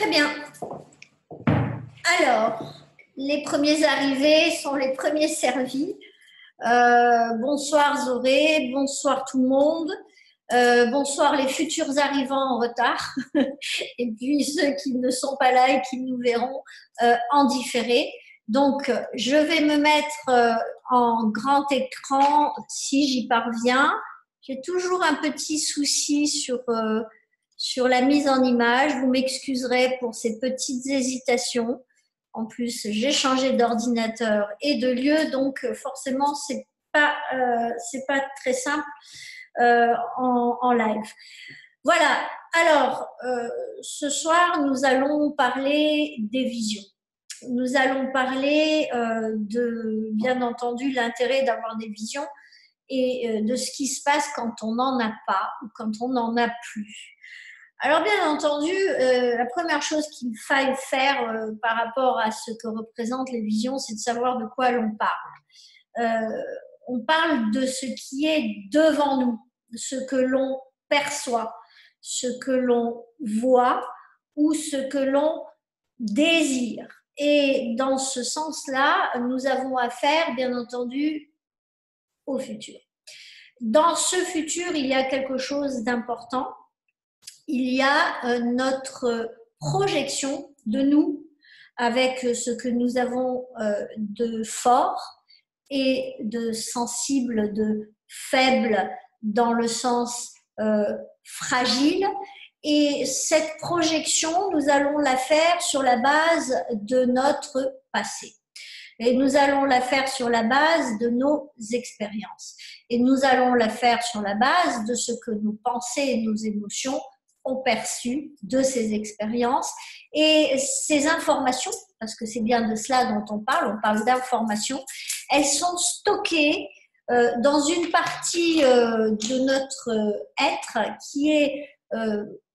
Très bien. Alors, les premiers arrivés sont les premiers servis. Bonsoir Zoré, bonsoir tout le monde. Bonsoir les futurs arrivants en retard et puis ceux qui ne sont pas là et qui nous verront en différé. Donc, je vais me mettre en grand écran si j'y parviens. J'ai toujours un petit souci sur la mise en image. Vous m'excuserez pour ces petites hésitations. En plus, j'ai changé d'ordinateur et de lieu, donc forcément, c'est pas très simple en live. Voilà. Alors, ce soir, nous allons parler des visions. Nous allons parler de, bien entendu, l'intérêt d'avoir des visions et de ce qui se passe quand on n'en a pas ou quand on n'en a plus. Alors, bien entendu, la première chose qu'il faille faire par rapport à ce que représentent les visions, c'est de savoir de quoi l'on parle. On parle de ce qui est devant nous, ce que l'on perçoit, ce que l'on voit ou ce que l'on désire. Et dans ce sens-là, nous avons affaire, bien entendu, au futur. Dans ce futur, il y a quelque chose d'important. Il y a notre projection de nous avec ce que nous avons de fort et de sensible, de faible dans le sens fragile. Et cette projection, nous allons la faire sur la base de notre passé. Et nous allons la faire sur la base de nos expériences. Et nous allons la faire sur la base de ce que nos pensées et nos émotions ont perçu de ces expériences. Et ces informations, parce que c'est bien de cela dont on parle d'informations, elles sont stockées dans une partie de notre être qui est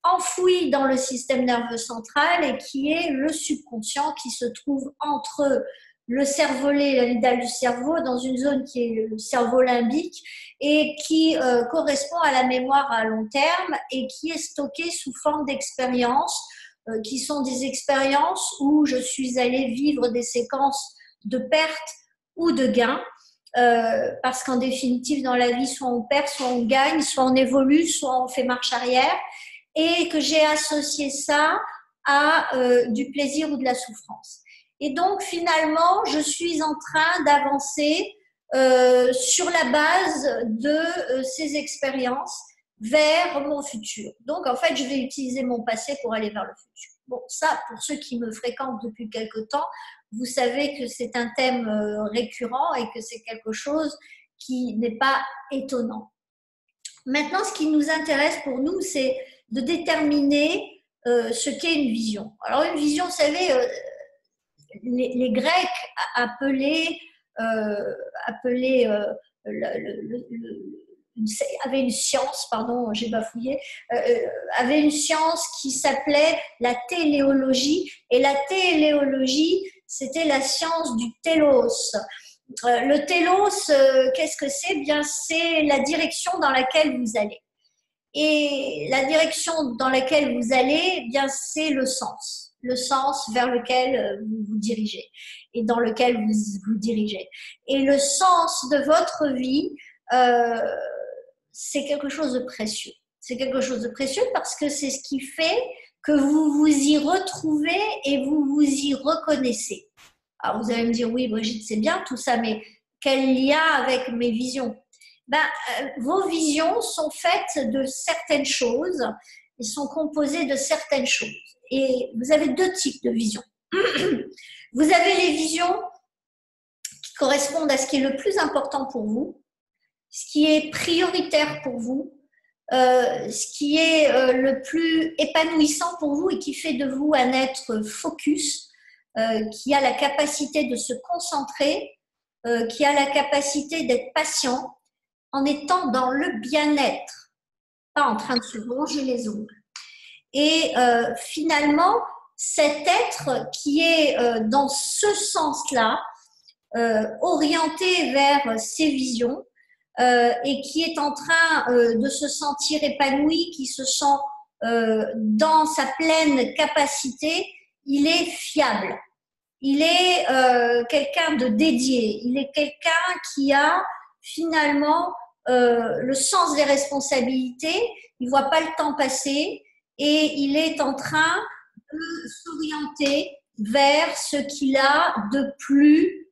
enfoui dans le système nerveux central et qui est le subconscient qui se trouve entre le cervelet et l'amygdale du cerveau dans une zone qui est le cerveau limbique et qui correspond à la mémoire à long terme et qui est stockée sous forme d'expériences qui sont des expériences où je suis allée vivre des séquences de perte ou de gain parce qu'en définitive dans la vie soit on perd, soit on gagne, soit on évolue, soit on fait marche arrière et que j'ai associé ça à du plaisir ou de la souffrance. Et donc, finalement, je suis en train d'avancer sur la base de ces expériences vers mon futur. Donc, en fait, je vais utiliser mon passé pour aller vers le futur. Bon, ça, pour ceux qui me fréquentent depuis quelque temps, vous savez que c'est un thème récurrent et que c'est quelque chose qui n'est pas étonnant. Maintenant, ce qui nous intéresse pour nous, c'est de déterminer ce qu'est une vision. Alors, une vision, vous savez, les Grecs avaient une science, pardon, j'ai bafouillé, avaient une science qui s'appelait la téléologie. Et la téléologie, c'était la science du télos. Le télos, qu'est-ce que c'est? Bien, c'est la direction dans laquelle vous allez. Et la direction dans laquelle vous allez, bien, c'est le sens vers lequel vous vous dirigez et dans lequel vous vous dirigez. Et le sens de votre vie, c'est quelque chose de précieux. C'est quelque chose de précieux parce que c'est ce qui fait que vous vous y retrouvez et vous vous y reconnaissez. Alors vous allez me dire, oui Brigitte, c'est bien tout ça, mais quel lien avec mes visions? Vos visions sont faites de certaines choses, elles sont composées de certaines choses. Et vous avez deux types de visions. Vous avez les visions qui correspondent à ce qui est le plus important pour vous, ce qui est prioritaire pour vous, ce qui est le plus épanouissant pour vous et qui fait de vous un être focus, qui a la capacité de se concentrer, qui a la capacité d'être patient en étant dans le bien-être, pas en train de se ronger les ongles. Et finalement, cet être qui est dans ce sens-là, orienté vers ses visions et qui est en train de se sentir épanoui, qui se sent dans sa pleine capacité, il est fiable. Il est quelqu'un de dédié. Il est quelqu'un qui a finalement le sens des responsabilités. Il ne voit pas le temps passer et il est en train de s'orienter vers ce qu'il a de plus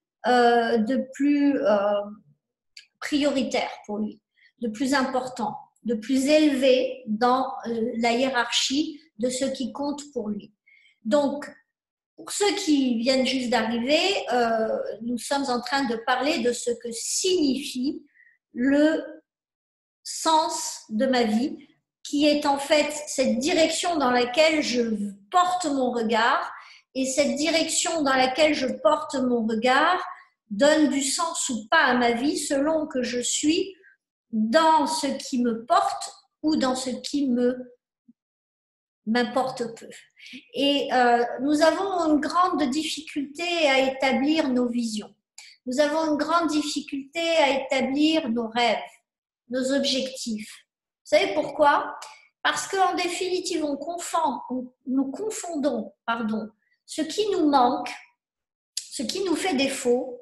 prioritaire pour lui, de plus important, de plus élevé dans la hiérarchie de ce qui compte pour lui. Donc, pour ceux qui viennent juste d'arriver, nous sommes en train de parler de ce que signifie le sens de ma vie, qui est en fait cette direction dans laquelle je porte mon regard, et cette direction dans laquelle je porte mon regard donne du sens ou pas à ma vie selon que je suis dans ce qui me porte ou dans ce qui m'importe peu. Et nous avons une grande difficulté à établir nos visions. Nous avons une grande difficulté à établir nos rêves, nos objectifs. Vous savez pourquoi? Parce qu'en définitive, nous confondons ce qui nous manque, ce qui nous fait défaut,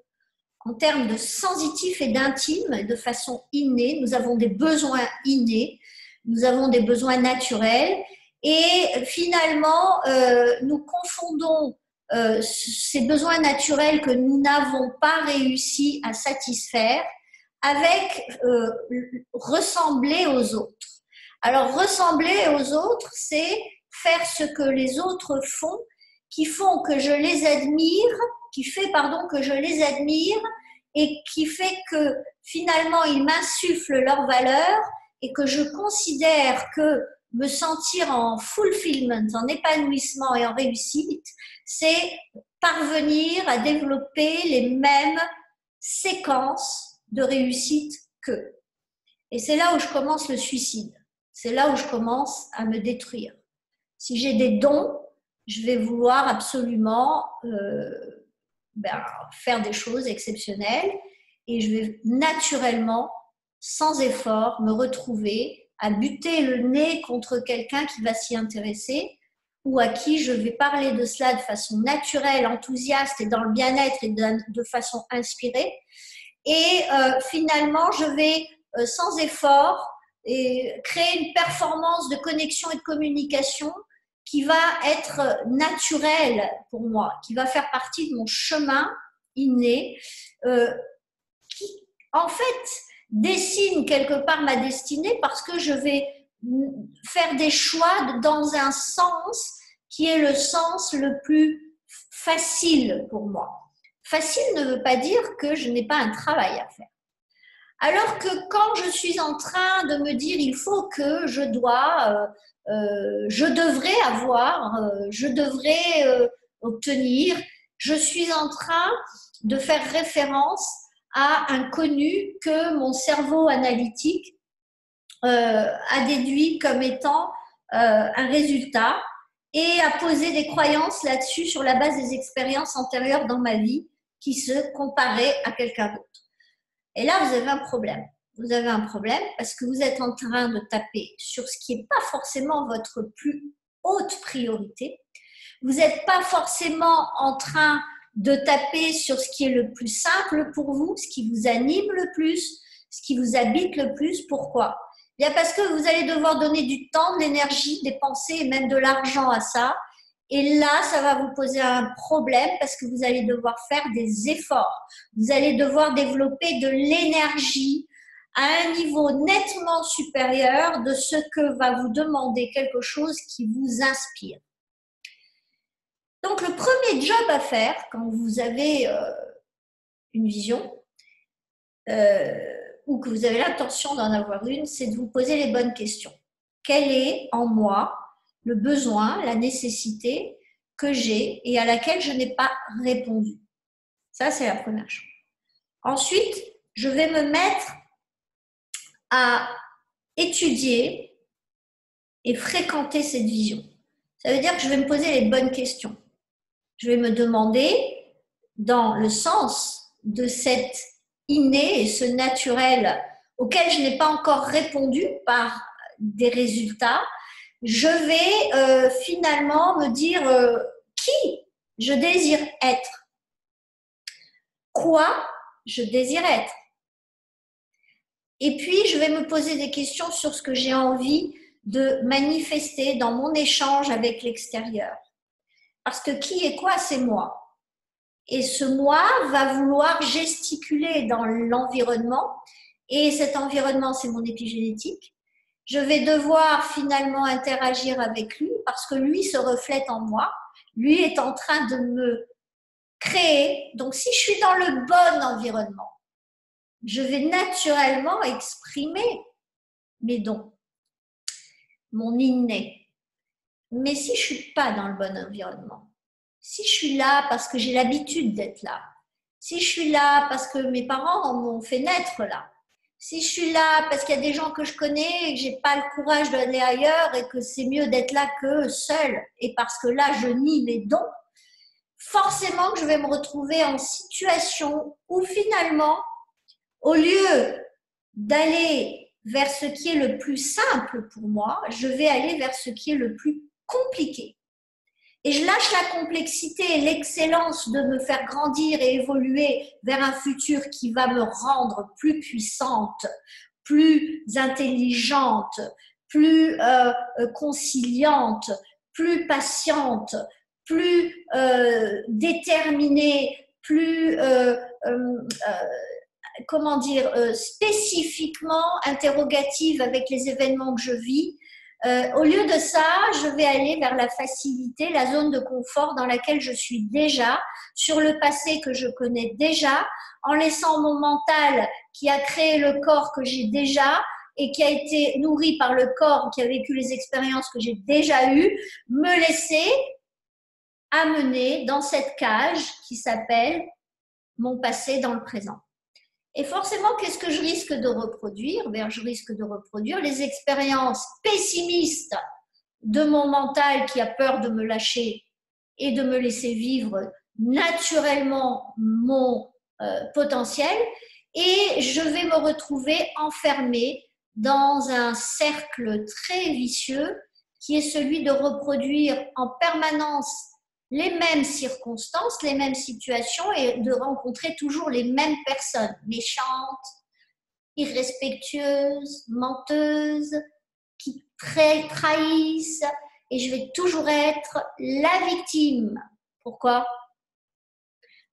en termes de sensitif et d'intime, de façon innée. Nous avons des besoins innés, nous avons des besoins naturels, et finalement, nous confondons ces besoins naturels que nous n'avons pas réussi à satisfaire avec ressembler aux autres. Alors, ressembler aux autres, c'est faire ce que les autres font, qui font que je les admire, que je les admire et qui fait que finalement ils m'insufflent leurs valeurs et que je considère que me sentir en fulfillment, en épanouissement et en réussite, c'est parvenir à développer les mêmes séquences de réussite qu'eux. Et c'est là où je commence le suicide. C'est là où je commence à me détruire. Si j'ai des dons, je vais vouloir absolument faire des choses exceptionnelles et je vais naturellement, sans effort, me retrouver à buter le nez contre quelqu'un qui va s'y intéresser ou à qui je vais parler de cela de façon naturelle, enthousiaste et dans le bien-être et de façon inspirée. Et finalement, je vais sans effort et créer une performance de connexion et de communication qui va être naturelle pour moi, qui va faire partie de mon chemin inné, qui en fait dessine quelque part ma destinée parce que je vais faire des choix dans un sens qui est le sens le plus facile pour moi. Facile ne veut pas dire que je n'ai pas un travail à faire. Alors que quand je suis en train de me dire il faut que je devrais avoir, je devrais obtenir, je suis en train de faire référence à un connu que mon cerveau analytique a déduit comme étant un résultat et a posé des croyances là-dessus sur la base des expériences antérieures dans ma vie qui se comparaient à quelqu'un d'autre. Et là, vous avez un problème. Vous avez un problème parce que vous êtes en train de taper sur ce qui n'est pas forcément votre plus haute priorité. Vous n'êtes pas forcément en train de taper sur ce qui est le plus simple pour vous, ce qui vous anime le plus, ce qui vous habite le plus. Pourquoi? Bien parce que vous allez devoir donner du temps, de l'énergie, des pensées et même de l'argent à ça. Et là, ça va vous poser un problème parce que vous allez devoir faire des efforts. Vous allez devoir développer de l'énergie à un niveau nettement supérieur de ce que va vous demander quelque chose qui vous inspire. Donc, le premier job à faire quand vous avez une vision ou que vous avez l'intention d'en avoir une, c'est de vous poser les bonnes questions. Quel est en moi le besoin, la nécessité que j'ai et à laquelle je n'ai pas répondu? Ça, c'est la première chose. Ensuite, je vais me mettre à étudier et fréquenter cette vision. Ça veut dire que je vais me poser les bonnes questions. Je vais me demander, dans le sens de cet inné et ce naturel auquel je n'ai pas encore répondu par des résultats, je vais finalement me dire qui je désire être, quoi je désire être. Et puis, je vais me poser des questions sur ce que j'ai envie de manifester dans mon échange avec l'extérieur. Parce que qui est quoi, c'est moi. Et ce moi va vouloir gesticuler dans l'environnement. Et cet environnement, c'est mon épigénétique. Je vais devoir finalement interagir avec lui parce que lui se reflète en moi. Lui est en train de me créer. Donc, si je suis dans le bon environnement, je vais naturellement exprimer mes dons, mon inné. Mais si je ne suis pas dans le bon environnement, si je suis là parce que j'ai l'habitude d'être là, si je suis là parce que mes parents m'ont fait naître là, si je suis là parce qu'il y a des gens que je connais et que je n'ai pas le courage d'aller ailleurs et que c'est mieux d'être là que seul et parce que là je nie mes dons, forcément que je vais me retrouver en situation où finalement, au lieu d'aller vers ce qui est le plus simple pour moi, je vais aller vers ce qui est le plus compliqué. Et je lâche la complexité et l'excellence de me faire grandir et évoluer vers un futur qui va me rendre plus puissante, plus intelligente, plus conciliante, plus patiente, plus déterminée, plus spécifiquement interrogative avec les événements que je vis. Au lieu de ça, je vais aller vers la facilité, la zone de confort dans laquelle je suis déjà, sur le passé que je connais déjà, en laissant mon mental qui a créé le corps que j'ai déjà et qui a été nourri par le corps qui a vécu les expériences que j'ai déjà eues, me laisser amener dans cette cage qui s'appelle mon passé dans le présent. Et forcément, qu'est-ce que je risque de reproduire? Je risque de reproduire les expériences pessimistes de mon mental qui a peur de me lâcher et de me laisser vivre naturellement mon potentiel. Et je vais me retrouver enfermée dans un cercle très vicieux qui est celui de reproduire en permanence les mêmes circonstances, les mêmes situations et de rencontrer toujours les mêmes personnes, méchantes, irrespectueuses, menteuses, qui trahissent, et je vais toujours être la victime. Pourquoi?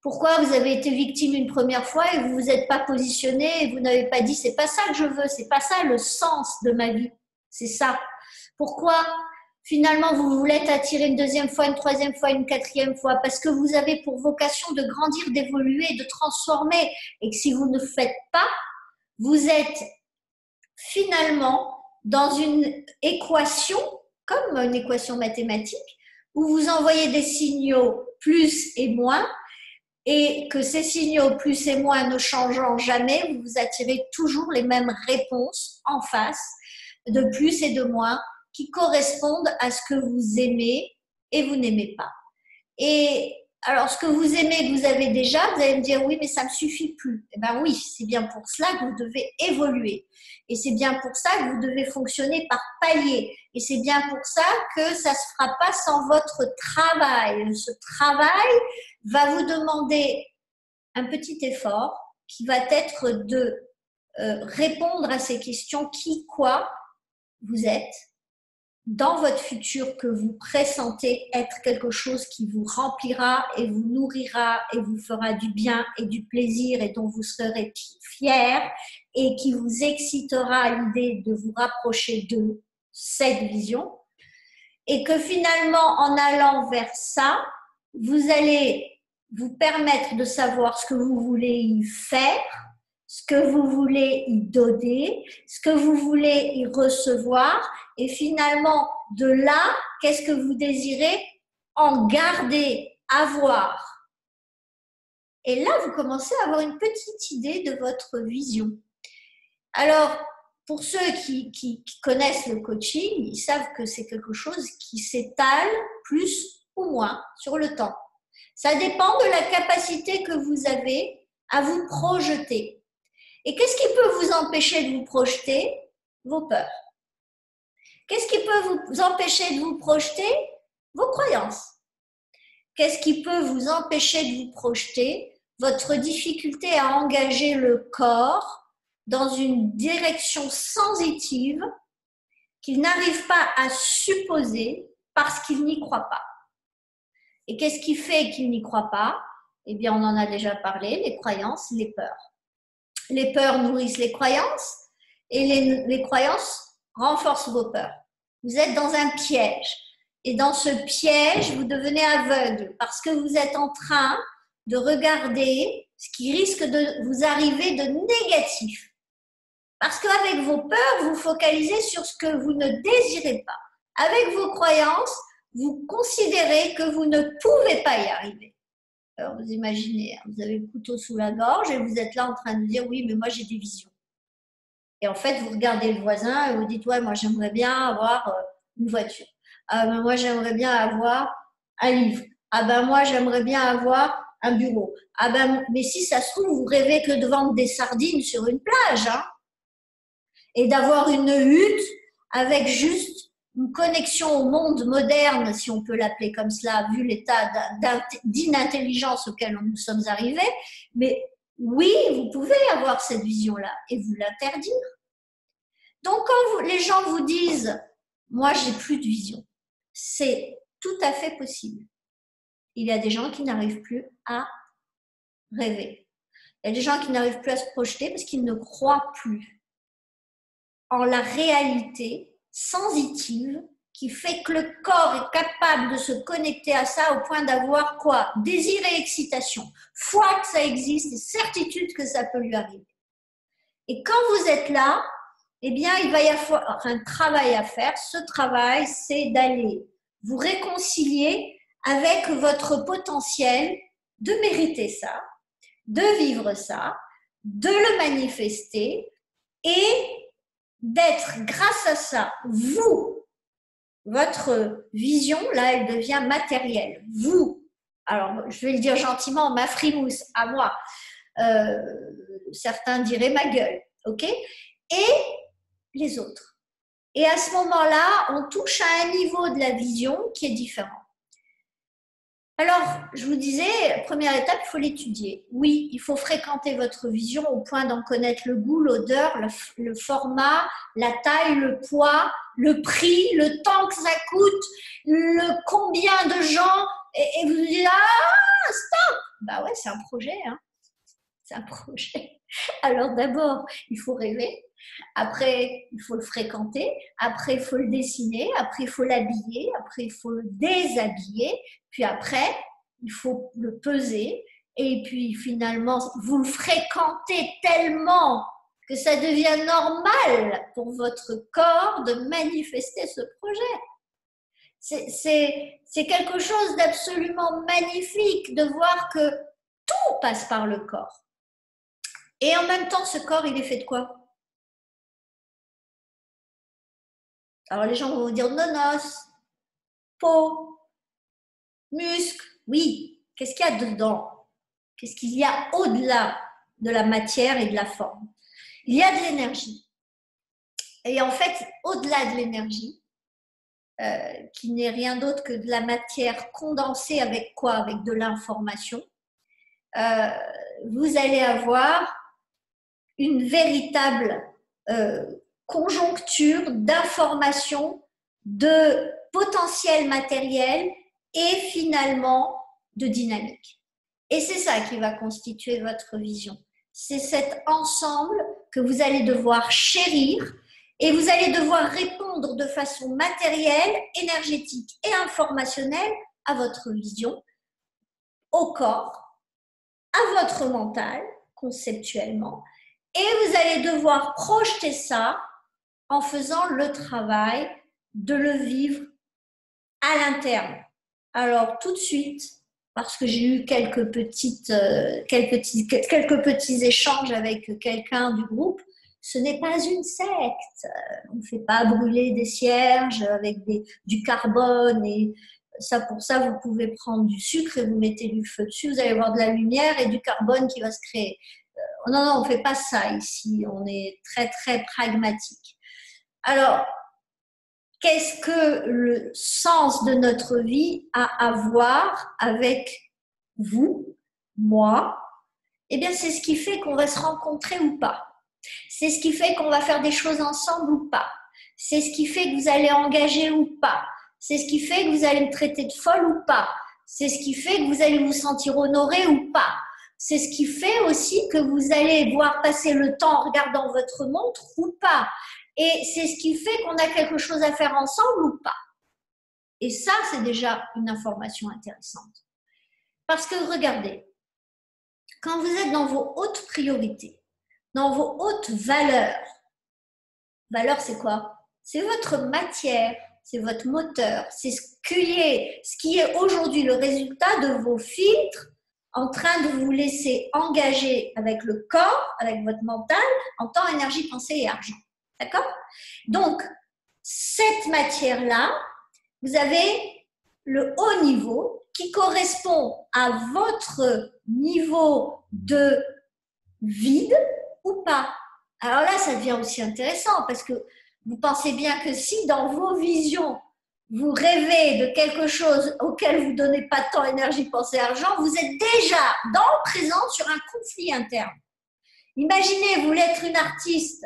Pourquoi vous avez été victime une première fois et vous ne vous êtes pas positionné et vous n'avez pas dit c'est pas ça que je veux, c'est pas ça le sens de ma vie, c'est ça. Pourquoi finalement vous voulez être attiré une deuxième fois, une troisième fois, une quatrième fois? Parce que vous avez pour vocation de grandir, d'évoluer, de transformer, et que si vous ne faites pas, vous êtes finalement dans une équation, comme une équation mathématique, où vous envoyez des signaux plus et moins, et que ces signaux plus et moins ne changeant jamais, vous attirez toujours les mêmes réponses en face, de plus et de moins, qui correspondent à ce que vous aimez et vous n'aimez pas. Et alors, ce que vous aimez, que vous avez déjà, vous allez me dire, oui, mais ça ne me suffit plus. Eh bien oui, c'est bien pour cela que vous devez évoluer. Et c'est bien pour ça que vous devez fonctionner par paliers. Et c'est bien pour ça que ça ne se fera pas sans votre travail. Ce travail va vous demander un petit effort qui va être de répondre à ces questions qui, quoi vous êtes, dans votre futur que vous pressentez être quelque chose qui vous remplira et vous nourrira et vous fera du bien et du plaisir et dont vous serez fiers et qui vous excitera à l'idée de vous rapprocher de cette vision. Et que finalement, en allant vers ça, vous allez vous permettre de savoir ce que vous voulez y faire, ce que vous voulez y donner, ce que vous voulez y recevoir, et finalement, de là, qu'est-ce que vous désirez en garder, avoir. Et là, vous commencez à avoir une petite idée de votre vision. Alors, pour ceux qui connaissent le coaching, ils savent que c'est quelque chose qui s'étale plus ou moins sur le temps. Ça dépend de la capacité que vous avez à vous projeter. Et qu'est-ce qui peut vous empêcher de vous projeter? Vos peurs. Qu'est-ce qui peut vous empêcher de vous projeter? Vos croyances. Qu'est-ce qui peut vous empêcher de vous projeter? Votre difficulté à engager le corps dans une direction sensitive qu'il n'arrive pas à supposer parce qu'il n'y croit pas. Et qu'est-ce qui fait qu'il n'y croit pas? Eh bien, on en a déjà parlé, les croyances, les peurs. Les peurs nourrissent les croyances et les croyances renforcent vos peurs. Vous êtes dans un piège. Et dans ce piège, vous devenez aveugle parce que vous êtes en train de regarder ce qui risque de vous arriver de négatif. Parce qu'avec vos peurs, vous focalisez sur ce que vous ne désirez pas. Avec vos croyances, vous considérez que vous ne pouvez pas y arriver. Alors vous imaginez, vous avez le couteau sous la gorge et vous êtes là en train de dire oui, mais moi j'ai des visions. Et en fait, vous regardez le voisin et vous dites ouais, moi j'aimerais bien avoir une voiture. Ah ben moi j'aimerais bien avoir un livre. Ah ben moi j'aimerais bien avoir un bureau. Ah ben mais si ça se trouve, vous rêvez que de vendre des sardines sur une plage, hein, et d'avoir une hutte avec juste une connexion au monde moderne, si on peut l'appeler comme cela, vu l'état d'inintelligence auquel nous sommes arrivés. Mais oui, vous pouvez avoir cette vision-là et vous l'interdire. Donc, quand les gens vous disent « moi, j'ai plus de vision », c'est tout à fait possible. Il y a des gens qui n'arrivent plus à rêver. Il y a des gens qui n'arrivent plus à se projeter parce qu'ils ne croient plus en la réalité sensitive qui fait que le corps est capable de se connecter à ça au point d'avoir quoi? Désir et excitation, foi que ça existe et certitude que ça peut lui arriver. Et quand vous êtes là, eh bien, il va y avoir un travail à faire. Ce travail, c'est d'aller vous réconcilier avec votre potentiel de mériter ça, de vivre ça, de le manifester et d'être, grâce à ça, vous, votre vision, là, elle devient matérielle. Vous, alors je vais le dire gentiment, ma frimousse, à moi, certains diraient ma gueule, ok? Et les autres. Et à ce moment-là, on touche à un niveau de la vision qui est différent. Alors, je vous disais, première étape, il faut l'étudier. Oui, il faut fréquenter votre vision au point d'en connaître le goût, l'odeur, le format, la taille, le poids, le prix, le temps que ça coûte, le combien de gens, et vous dites, ah, stop! Bah ouais, c'est un projet, hein. C'est un projet. Alors d'abord, il faut rêver. Après, il faut le fréquenter. Après, il faut le dessiner. Après, il faut l'habiller. Après, il faut le déshabiller. Puis après, il faut le peser. Et puis finalement, vous le fréquentez tellement que ça devient normal pour votre corps de manifester ce projet. C'est quelque chose d'absolument magnifique de voir que tout passe par le corps. Et en même temps, ce corps, il est fait de quoi? Alors les gens vont vous dire nonos, peau, muscles. Oui, qu'est-ce qu'il y a dedans? Qu'est-ce qu'il y a au-delà de la matière et de la forme? Il y a de l'énergie. Et en fait, au-delà de l'énergie, qui n'est rien d'autre que de la matière condensée avec quoi? Avec de l'information. Vous allez avoir une véritable conjoncture d'informations, de potentiel matériel et finalement de dynamique. Et c'est ça qui va constituer votre vision. C'est cet ensemble que vous allez devoir chérir et vous allez devoir répondre de façon matérielle, énergétique et informationnelle à votre vision, au corps, à votre mental, conceptuellement, et vous allez devoir projeter ça en faisant le travail de le vivre à l'interne. Alors tout de suite, parce que j'ai eu quelques petits échanges avec quelqu'un du groupe, ce n'est pas une secte. On ne fait pas brûler des cierges avec du carbone et ça, pour ça, vous pouvez prendre du sucre et vous mettez du feu dessus, vous allez avoir de la lumière et du carbone qui va se créer. Non, on ne fait pas ça ici, on est très, très pragmatique. Alors, qu'est-ce que le sens de notre vie a à voir avec vous, moi? Eh bien, c'est ce qui fait qu'on va se rencontrer ou pas. C'est ce qui fait qu'on va faire des choses ensemble ou pas. C'est ce qui fait que vous allez engager ou pas. C'est ce qui fait que vous allez me traiter de folle ou pas. C'est ce qui fait que vous allez vous sentir honoré ou pas. C'est ce qui fait aussi que vous allez voir passer le temps en regardant votre montre ou pas. Et c'est ce qui fait qu'on a quelque chose à faire ensemble ou pas. Et ça, c'est déjà une information intéressante. Parce que regardez, quand vous êtes dans vos hautes priorités, dans vos hautes valeurs, valeur c'est quoi? C'est votre matière, c'est votre moteur, c'est ce qui est aujourd'hui le résultat de vos filtres en train de vous laisser engager avec le corps, avec votre mental, en temps, énergie, pensée et argent. D'accord? Donc, cette matière-là, vous avez le haut niveau qui correspond à votre niveau de vide ou pas. Alors là, ça devient aussi intéressant parce que vous pensez bien que si dans vos visions, vous rêvez de quelque chose auquel vous ne donnez pas de temps, énergie, pensée, argent, vous êtes déjà dans le présent sur un conflit interne. Imaginez, vous voulez être une artiste,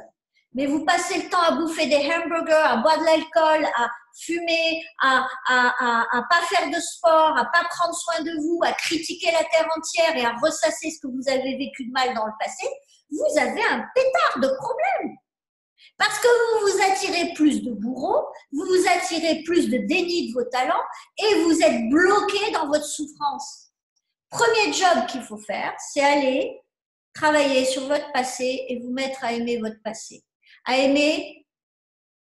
mais vous passez le temps à bouffer des hamburgers, à boire de l'alcool, à fumer, à pas faire de sport, à pas prendre soin de vous, à critiquer la terre entière et à ressasser ce que vous avez vécu de mal dans le passé, vous avez un pétard de problème. Parce que vous vous attirez plus de bourreaux, vous vous attirez plus de déni de vos talents et vous êtes bloqué dans votre souffrance. Premier job qu'il faut faire, c'est aller travailler sur votre passé et vous mettre à aimer votre passé. À aimer,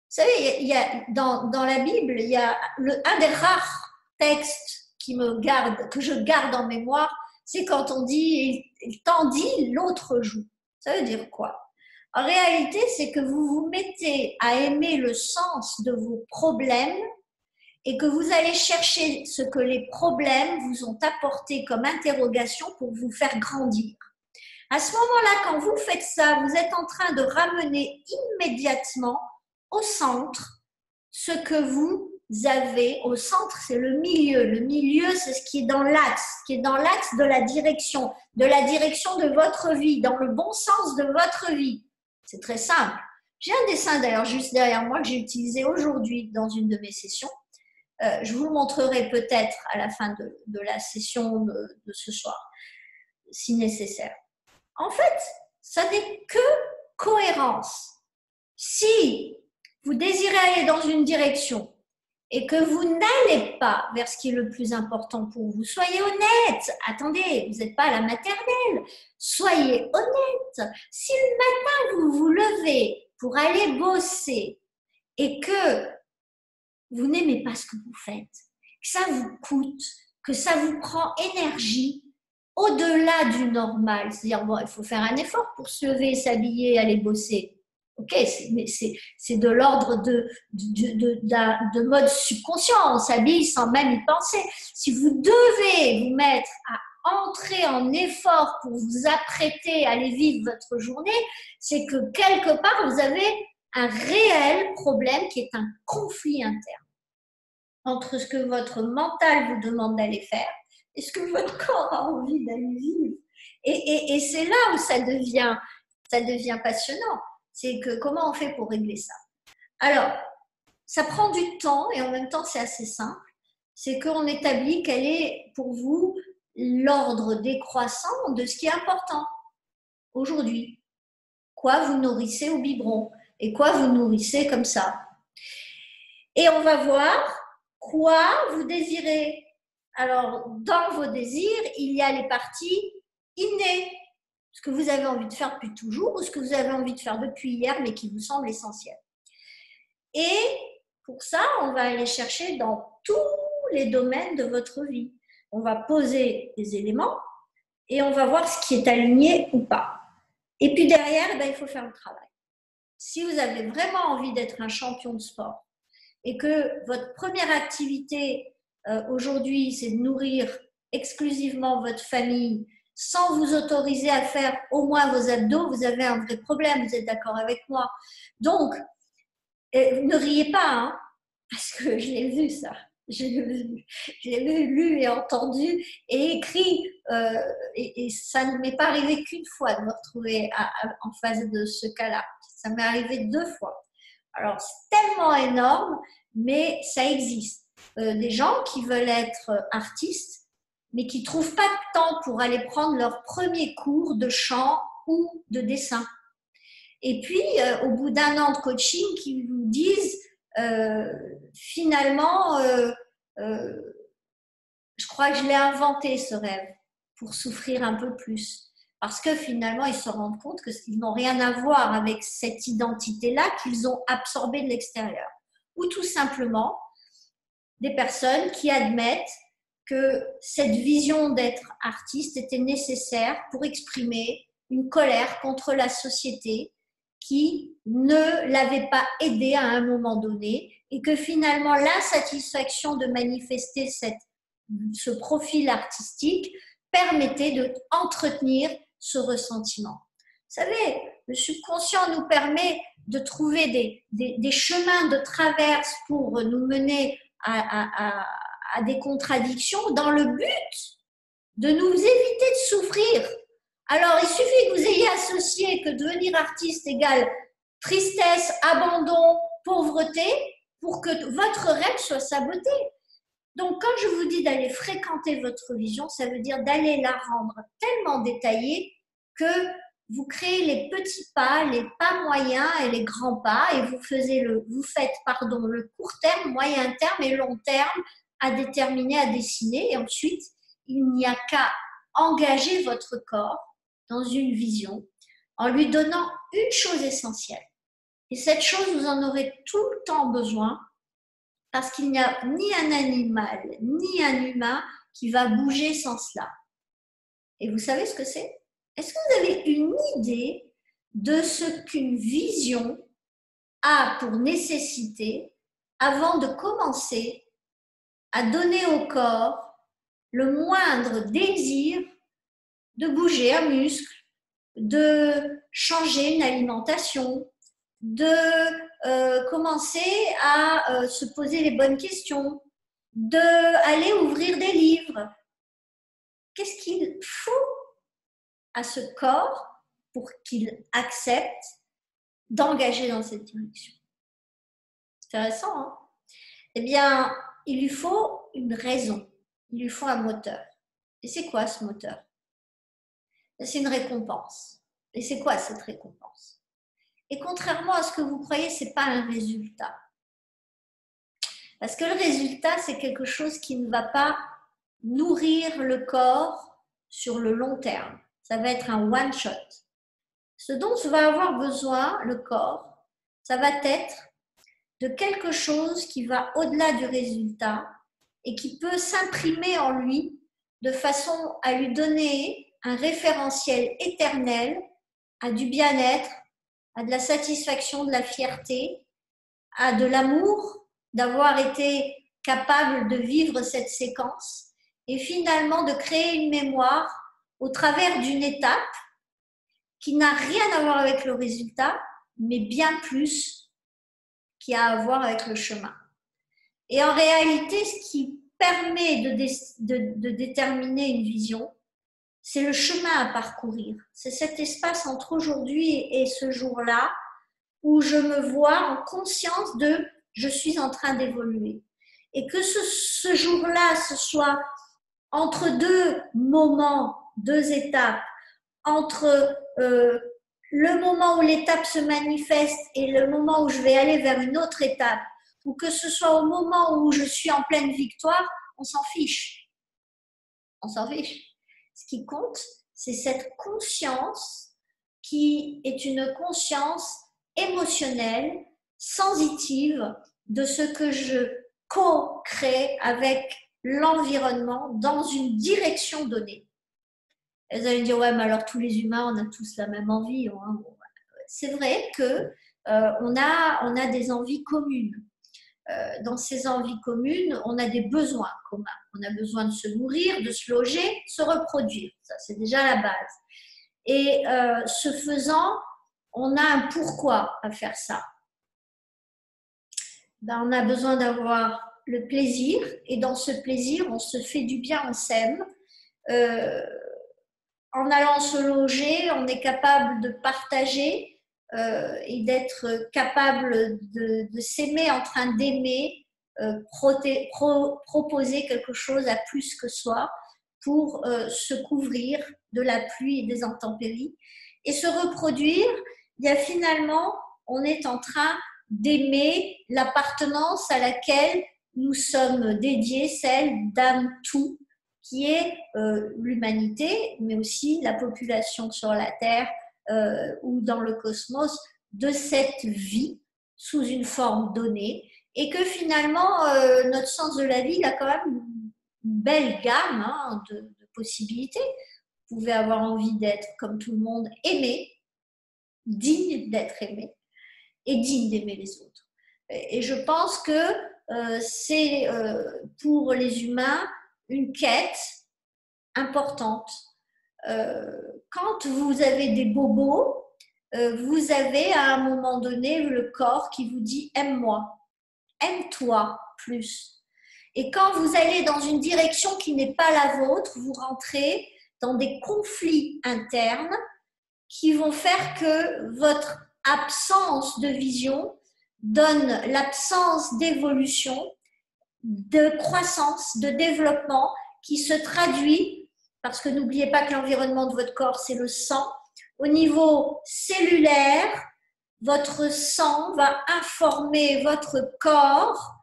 vous savez, il y a, dans la Bible, il y a un des rares textes que je garde en mémoire, c'est quand on dit « il tendit, l'autre joue ». Ça veut dire quoi? En réalité, c'est que vous vous mettez à aimer le sens de vos problèmes et que vous allez chercher ce que les problèmes vous ont apporté comme interrogation pour vous faire grandir. À ce moment-là, quand vous faites ça, vous êtes en train de ramener immédiatement au centre ce que vous avez. Au centre, c'est le milieu. Le milieu, c'est ce qui est dans l'axe, de la direction de votre vie, dans le bon sens de votre vie. C'est très simple. J'ai un dessin d'ailleurs juste derrière moi que j'ai utilisé aujourd'hui dans une de mes sessions. Je vous le montrerai peut-être à la fin de la session de ce soir, si nécessaire. En fait, ça n'est que cohérence. Si vous désirez aller dans une direction et que vous n'allez pas vers ce qui est le plus important pour vous, soyez honnête. Attendez, vous n'êtes pas à la maternelle. Soyez honnête. Si le matin, vous vous levez pour aller bosser et que vous n'aimez pas ce que vous faites, que ça vous coûte, que ça vous prend énergie, au-delà du normal, c'est-à-dire, bon, il faut faire un effort pour se lever, s'habiller, aller bosser. Ok, mais c'est de l'ordre de mode subconscient, on s'habille sans même y penser. Si vous devez vous mettre à entrer en effort pour vous apprêter à aller vivre votre journée, c'est que quelque part, vous avez un réel problème qui est un conflit interne entre ce que votre mental vous demande d'aller faire et ce que votre corps a envie d'aller vivre. Et c'est là où ça devient passionnant. C'est que comment on fait pour régler ça? Alors, ça prend du temps et en même temps, c'est assez simple. C'est qu'on établit quel est pour vous l'ordre décroissant de ce qui est important aujourd'hui. Quoi vous nourrissez au biberon et quoi vous nourrissez comme ça. Et on va voir quoi vous désirez. Alors, dans vos désirs, il y a les parties innées, ce que vous avez envie de faire depuis toujours ou ce que vous avez envie de faire depuis hier, mais qui vous semble essentiel. Et pour ça, on va aller chercher dans tous les domaines de votre vie. On va poser des éléments et on va voir ce qui est aligné ou pas. Et puis derrière, il faut faire le travail. Si vous avez vraiment envie d'être un champion de sport et que votre première activité aujourd'hui, c'est de nourrir exclusivement votre famille sans vous autoriser à faire au moins vos abdos, vous avez un vrai problème, vous êtes d'accord avec moi. Donc, ne riez pas, hein. parce que je l'ai vu ça. Je l'ai lu et entendu et écrit, et ça ne m'est pas arrivé qu'une fois de me retrouver en face de ce cas-là. Ça m'est arrivé 2 fois. Alors, c'est tellement énorme, mais ça existe. Des gens qui veulent être artistes, mais qui ne trouvent pas de temps pour aller prendre leur premier cours de chant ou de dessin. Et puis, au bout d'1 an de coaching, qui vous disent, finalement, je crois que je l'ai inventé ce rêve pour souffrir un peu plus. Parce que finalement, ils se rendent compte qu'ils n'ont rien à voir avec cette identité-là qu'ils ont absorbée de l'extérieur. Ou tout simplement, des personnes qui admettent que cette vision d'être artiste était nécessaire pour exprimer une colère contre la société qui ne l'avait pas aidé à un moment donné et que finalement l'insatisfaction de manifester ce profil artistique permettait d'entretenir ce ressentiment. Vous savez, le subconscient nous permet de trouver des chemins de traverse pour nous mener à des contradictions dans le but de nous éviter de souffrir. Alors, il suffit que vous ayez associé que devenir artiste égale tristesse, abandon, pauvreté, pour que votre rêve soit saboté. Donc, quand je vous dis d'aller fréquenter votre vision, ça veut dire d'aller la rendre tellement détaillée que vous créez les petits pas, les pas moyens et les grands pas, et vous faites le court terme, moyen terme et long terme à déterminer, à dessiner. Et ensuite, il n'y a qu'à engager votre corps dans une vision en lui donnant une chose essentielle. Et cette chose, vous en aurez tout le temps besoin parce qu'il n'y a ni un animal, ni un humain qui va bouger sans cela. Et vous savez ce que c'est? Est-ce que vous avez une idée de ce qu'une vision a pour nécessité avant de commencer à donner au corps le moindre désir de bouger un muscle, de changer une alimentation, de commencer à se poser les bonnes questions, d'aller ouvrir des livres? Qu'est-ce qu'il faut à ce corps pour qu'il accepte d'engager dans cette direction? Intéressant, hein? Eh bien, il lui faut une raison, il lui faut un moteur. Et c'est quoi ce moteur? C'est une récompense. Et c'est quoi cette récompense? Et contrairement à ce que vous croyez, ce n'est pas un résultat. Parce que le résultat, c'est quelque chose qui ne va pas nourrir le corps sur le long terme. Ça va être un one-shot. Ce dont va avoir besoin le corps, ça va être de quelque chose qui va au-delà du résultat et qui peut s'imprimer en lui de façon à lui donner un référentiel éternel à du bien-être, à de la satisfaction, de la fierté, à de l'amour, d'avoir été capable de vivre cette séquence et finalement de créer une mémoire au travers d'une étape qui n'a rien à voir avec le résultat, mais bien plus qui a à voir avec le chemin. Et en réalité, ce qui permet de déterminer une vision, c'est le chemin à parcourir. C'est cet espace entre aujourd'hui et ce jour-là où je me vois en conscience de « je suis en train d'évoluer ». Et que ce jour-là, ce soit entre 2 moments, 2 étapes, entre le moment où l'étape se manifeste et le moment où je vais aller vers une autre étape, ou que ce soit au moment où je suis en pleine victoire, on s'en fiche. On s'en fiche. Ce qui compte, c'est cette conscience qui est une conscience émotionnelle, sensitive de ce que je co-crée avec l'environnement dans une direction donnée. Et vous allez me dire, ouais, mais alors tous les humains, on a tous la même envie. Hein. C'est vrai qu'on a des envies communes. Dans ces envies communes, on a des besoins communs. On a besoin de se nourrir, de se loger, de se reproduire. Ça, c'est déjà la base. Et ce faisant, on a un pourquoi à faire ça. Ben, on a besoin d'avoir le plaisir, et dans ce plaisir, on se fait du bien, on s'aime. Euh, En allant se loger, on est capable de partager et d'être capable de s'aimer en train d'aimer, proposer quelque chose à plus que soi pour se couvrir de la pluie et des intempéries. Et se reproduire, il y a finalement, on est en train d'aimer l'appartenance à laquelle nous sommes dédiés, celle d'âme tout, qui est l'humanité, mais aussi la population sur la Terre ou dans le cosmos de cette vie sous une forme donnée, et que finalement, notre sens de la vie, il a quand même une belle gamme de possibilités. Vous pouvez avoir envie d'être, comme tout le monde, aimé, digne d'être aimé, et digne d'aimer les autres. Et je pense que c'est pour les humains une quête importante. Quand vous avez des bobos, vous avez à un moment donné le corps qui vous dit aime-moi, aime-toi plus. Et quand vous allez dans une direction qui n'est pas la vôtre, vous rentrez dans des conflits internes qui vont faire que votre absence de vision donne l'absence d'évolution, de croissance, de développement qui se traduit, parce que n'oubliez pas que l'environnement de votre corps, c'est le sang. Au niveau cellulaire, votre sang va informer votre corps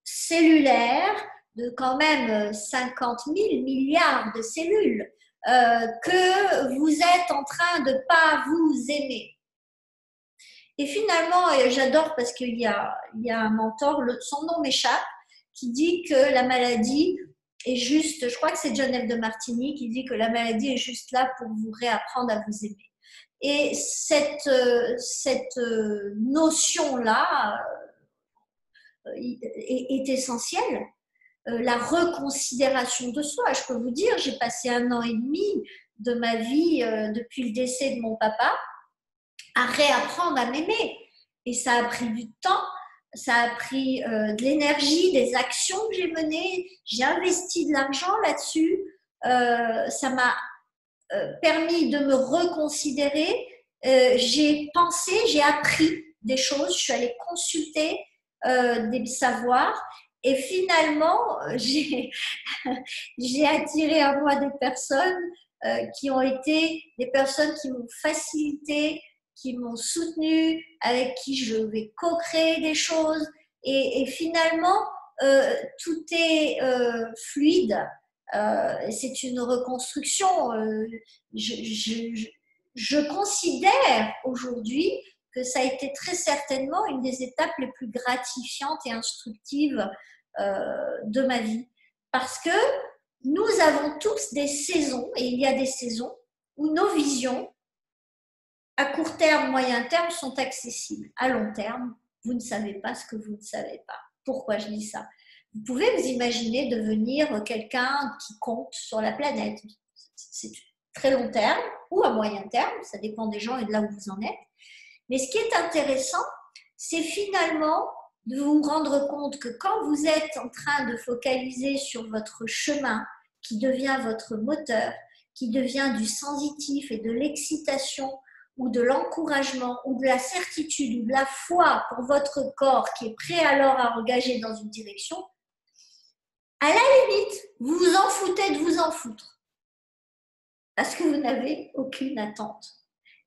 cellulaire de quand même 50 000 milliards de cellules que vous êtes en train de ne pas vous aimer. Et finalement, j'adore parce qu'il y a un mentor, son nom m'échappe, qui dit que la maladie est juste, je crois que c'est John F. de Martini qui dit que la maladie est juste là pour vous réapprendre à vous aimer. Et cette notion-là est essentielle. La reconsidération de soi. Je peux vous dire, j'ai passé 1 an et demi de ma vie depuis le décès de mon papa à réapprendre à m'aimer. Et ça a pris du temps, ça a pris de l'énergie, des actions que j'ai menées, j'ai investi de l'argent là-dessus, ça m'a permis de me reconsidérer, j'ai pensé, j'ai appris des choses, je suis allée consulter des savoirs et finalement j'ai attiré à moi des personnes qui ont été des personnes qui m'ont facilité, qui m'ont soutenue, avec qui je vais co-créer des choses. Et finalement, tout est fluide. C'est une reconstruction. Je considère aujourd'hui que ça a été très certainement une des étapes les plus gratifiantes et instructives de ma vie. Parce que nous avons tous des saisons, et il y a des saisons où nos visions, à court terme, moyen terme, sont accessibles. À long terme, vous ne savez pas ce que vous ne savez pas. Pourquoi je dis ça? Vous pouvez vous imaginer devenir quelqu'un qui compte sur la planète. C'est très long terme ou à moyen terme, ça dépend des gens et de là où vous en êtes. Mais ce qui est intéressant, c'est finalement de vous rendre compte que quand vous êtes en train de focaliser sur votre chemin qui devient votre moteur, qui devient du sensitif et de l'excitation ou de l'encouragement ou de la certitude ou de la foi pour votre corps qui est prêt alors à engager dans une direction, à la limite, vous vous en foutez de vous en foutre parce que vous n'avez aucune attente.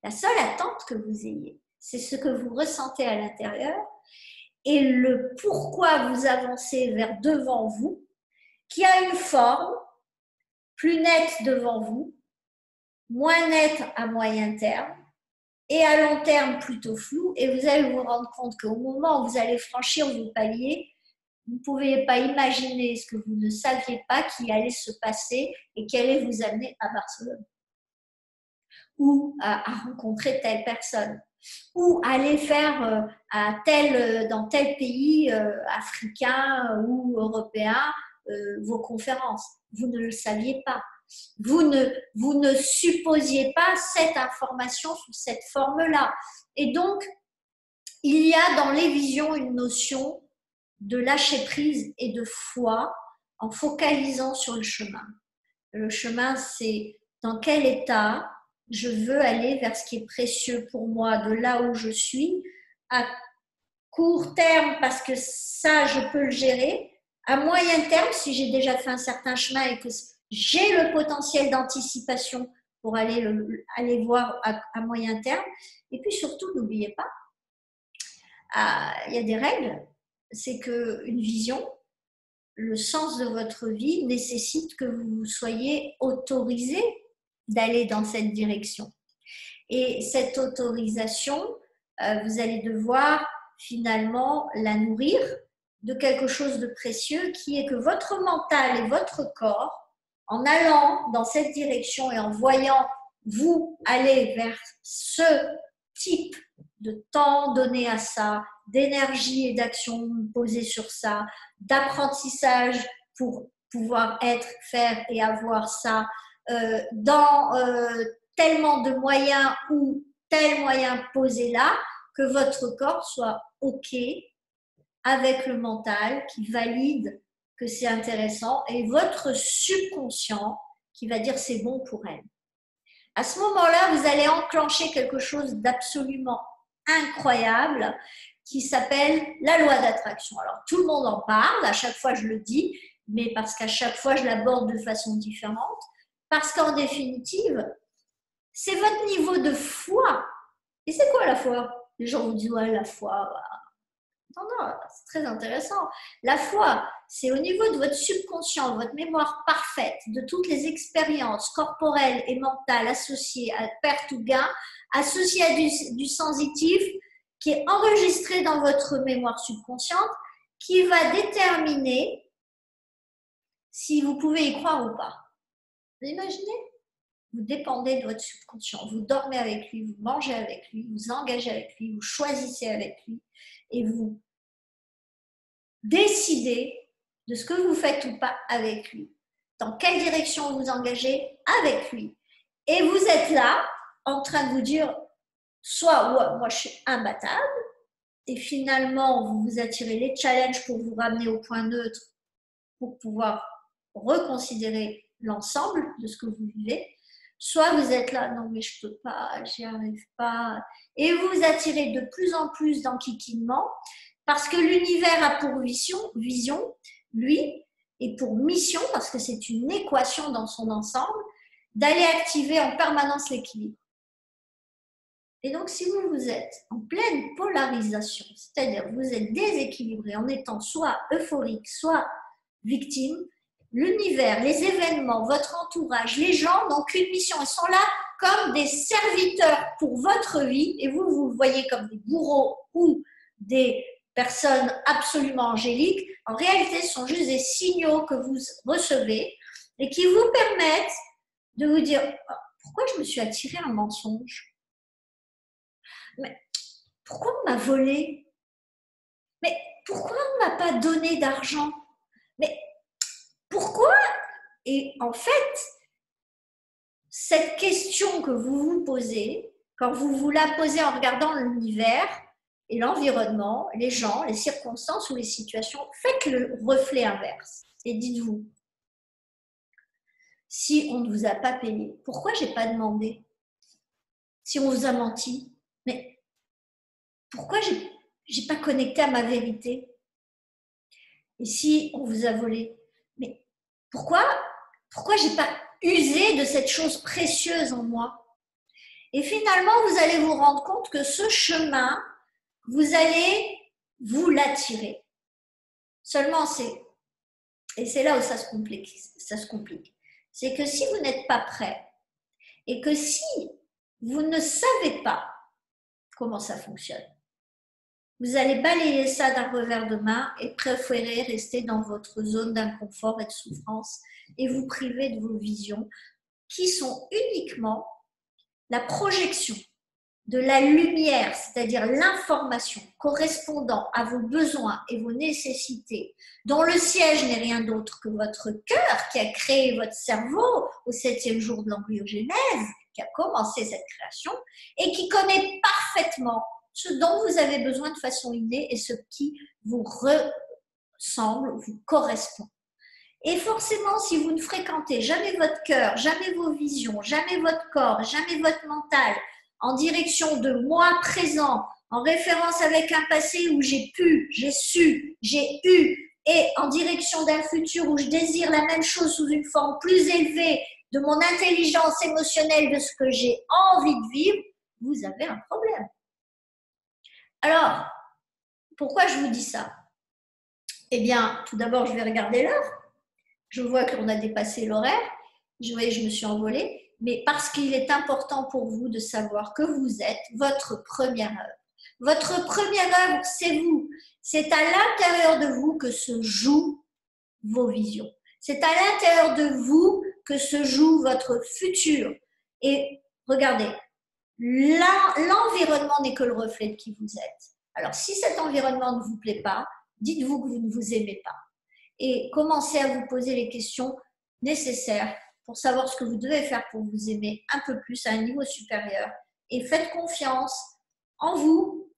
La seule attente que vous ayez, c'est ce que vous ressentez à l'intérieur et le pourquoi vous avancez vers devant vous, qui a une forme plus nette devant vous, moins nette à moyen terme, et à long terme plutôt floue, et vous allez vous rendre compte qu'au moment où vous allez franchir vos paliers, vous ne pouviez pas imaginer ce que vous ne saviez pas qui allait se passer et qui allait vous amener à Barcelone, ou à rencontrer telle personne, ou aller faire dans tel pays africain ou européen vos conférences. Vous ne le saviez pas. Vous ne supposiez pas cette information sous cette forme-là. Et donc, il y a dans les visions une notion de lâcher prise et de foi en focalisant sur le chemin. Le chemin, c'est dans quel état je veux aller vers ce qui est précieux pour moi, de là où je suis, à court terme, parce que ça, je peux le gérer. À moyen terme, si j'ai déjà fait un certain chemin et que j'ai le potentiel d'anticipation pour aller voir à moyen terme. Et puis surtout, n'oubliez pas, il y a des règles. C'est qu'une vision, le sens de votre vie nécessite que vous soyez autorisé d'aller dans cette direction. Et cette autorisation, vous allez devoir finalement la nourrir de quelque chose de précieux qui est que votre mental et votre corps, en allant dans cette direction et en voyant vous aller vers ce type de temps donné à ça, d'énergie et d'action posée sur ça, d'apprentissage pour pouvoir être, faire et avoir ça, dans tellement de moyens ou tel moyen posé là, que votre corps soit OK avec le mental qui valide que c'est intéressant et votre subconscient qui va dire c'est bon pour elle. À ce moment-là, vous allez enclencher quelque chose d'absolument incroyable qui s'appelle la loi d'attraction. Alors, tout le monde en parle, à chaque fois je le dis, mais parce qu'à chaque fois je l'aborde de façon différente, parce qu'en définitive, c'est votre niveau de foi. Et c'est quoi la foi? Les gens vous disent, ouais, la foi, non, c'est très intéressant. La foi, c'est au niveau de votre subconscient, votre mémoire parfaite, de toutes les expériences corporelles et mentales associées à perte ou gain, associées à du sensitif, qui est enregistré dans votre mémoire subconsciente, qui va déterminer si vous pouvez y croire ou pas. Vous imaginez? Vous dépendez de votre subconscient, vous dormez avec lui, vous mangez avec lui, vous engagez avec lui, vous choisissez avec lui et vous décidez de ce que vous faites ou pas avec lui, dans quelle direction vous engagez avec lui. Et vous êtes là en train de vous dire soit ouais, moi je suis imbattable et finalement vous vous attirez les challenges pour vous ramener au point neutre pour pouvoir reconsidérer l'ensemble de ce que vous vivez. Soit vous êtes là, non mais je peux pas, j'y arrive pas. Et vous vous attirez de plus en plus d'enquiquinement parce que l'univers a pour vision, lui, et pour mission, parce que c'est une équation dans son ensemble, d'aller activer en permanence l'équilibre. Et donc, si vous êtes en pleine polarisation, c'est-à-dire vous êtes déséquilibré en étant soit euphorique, soit victime, l'univers, les événements, votre entourage, les gens n'ont qu'une mission. Ils sont là comme des serviteurs pour votre vie et vous le voyez comme des bourreaux ou des personnes absolument angéliques. En réalité, ce sont juste des signaux que vous recevez et qui vous permettent de vous dire pourquoi je me suis attiré un mensonge? Mais pourquoi on m'a volé? Mais pourquoi on ne m'a pas donné d'argent? Mais pourquoi? Et en fait, cette question que vous vous posez, quand vous la posez en regardant l'univers et l'environnement, les gens, les circonstances ou les situations, faites le reflet inverse et dites-vous, si on ne vous a pas payé, pourquoi je n'ai pas demandé? Si on vous a menti, mais pourquoi je n'ai pas connecté à ma vérité? Et si on vous a volé, mais pourquoi je n'ai pas usé de cette chose précieuse en moi? Et finalement, vous allez vous rendre compte que ce chemin, vous allez vous l'attirer. Seulement, et c'est là où ça se complique. C'est que si vous n'êtes pas prêt et que si vous ne savez pas comment ça fonctionne, vous allez balayer ça d'un revers de main et préférer rester dans votre zone d'inconfort et de souffrance et vous priver de vos visions qui sont uniquement la projection de la lumière, c'est-à-dire l'information correspondant à vos besoins et vos nécessités, dont le siège n'est rien d'autre que votre cœur qui a créé votre cerveau au 7e jour de l'embryogenèse, qui a commencé cette création, et qui connaît parfaitement ce dont vous avez besoin de façon innée et ce qui vous semble vous correspond. Et forcément, si vous ne fréquentez jamais votre cœur, jamais vos visions, jamais votre corps, jamais votre mental, en direction de moi présent, en référence avec un passé où j'ai pu, j'ai su, j'ai eu, et en direction d'un futur où je désire la même chose sous une forme plus élevée de mon intelligence émotionnelle, de ce que j'ai envie de vivre, vous avez un problème. Alors, pourquoi je vous dis ça? Eh bien, tout d'abord, je vais regarder l'heure. Je vois qu'on a dépassé l'horaire. Je me suis envolée. Mais parce qu'il est important pour vous de savoir que vous êtes votre première œuvre. Votre première œuvre, c'est vous. C'est à l'intérieur de vous que se jouent vos visions. C'est à l'intérieur de vous que se joue votre futur. Et regardez, l'environnement n'est que le reflet de qui vous êtes. Alors, si cet environnement ne vous plaît pas, dites-vous que vous ne vous aimez pas. Et commencez à vous poser les questions nécessaires pour savoir ce que vous devez faire pour vous aimer un peu plus à un niveau supérieur. Et faites confiance en vous,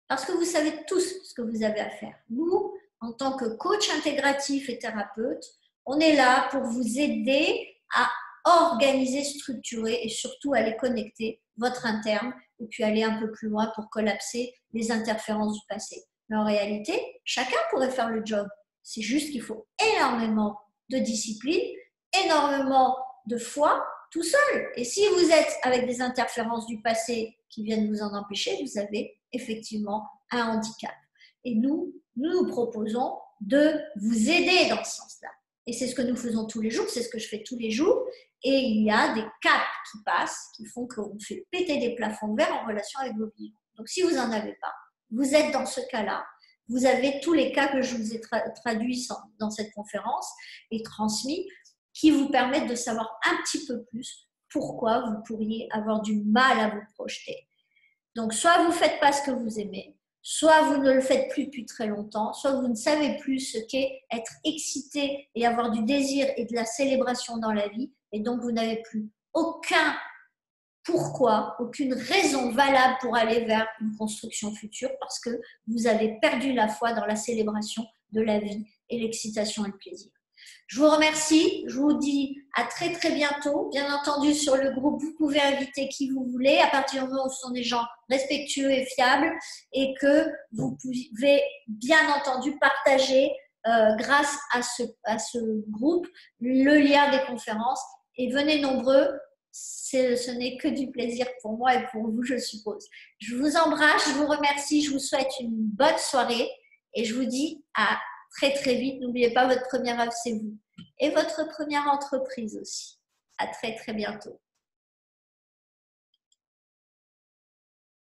parce que vous savez tous ce que vous avez à faire. Nous, en tant que coach intégratif et thérapeute, on est là pour vous aider à organiser, structurer et surtout à aller connecter votre interne et puis aller un peu plus loin pour collapser les interférences du passé. Mais en réalité, chacun pourrait faire le job. C'est juste qu'il faut énormément de discipline, énormément de foi, tout seul. Et si vous êtes avec des interférences du passé qui viennent vous en empêcher, vous avez effectivement un handicap. Et nous proposons de vous aider dans ce sens-là. Et c'est ce que nous faisons tous les jours, c'est ce que je fais tous les jours. Et il y a des caps qui passent, qui font qu'on fait péter des plafonds verts en relation avec vos visions. Donc si vous n'en avez pas, vous êtes dans ce cas-là. Vous avez tous les cas que je vous ai traduits dans cette conférence et transmis qui vous permettent de savoir un petit peu plus pourquoi vous pourriez avoir du mal à vous projeter. Donc, soit vous ne faites pas ce que vous aimez, soit vous ne le faites plus depuis très longtemps, soit vous ne savez plus ce qu'est être excité et avoir du désir et de la célébration dans la vie, et donc vous n'avez plus aucun pourquoi, aucune raison valable pour aller vers une construction future parce que vous avez perdu la foi dans la célébration de la vie et l'excitation et le plaisir. Je vous remercie, je vous dis à très très bientôt. Bien entendu, sur le groupe, vous pouvez inviter qui vous voulez à partir du moment où ce sont des gens respectueux et fiables et que vous pouvez bien entendu partager grâce à ce groupe le lien des conférences et venez nombreux. Ce n'est que du plaisir pour moi et pour vous, je suppose. Je vous embrasse, je vous remercie, je vous souhaite une bonne soirée et je vous dis à très très vite. N'oubliez pas, votre première œuvre, c'est vous. Et votre première entreprise aussi. À très très bientôt.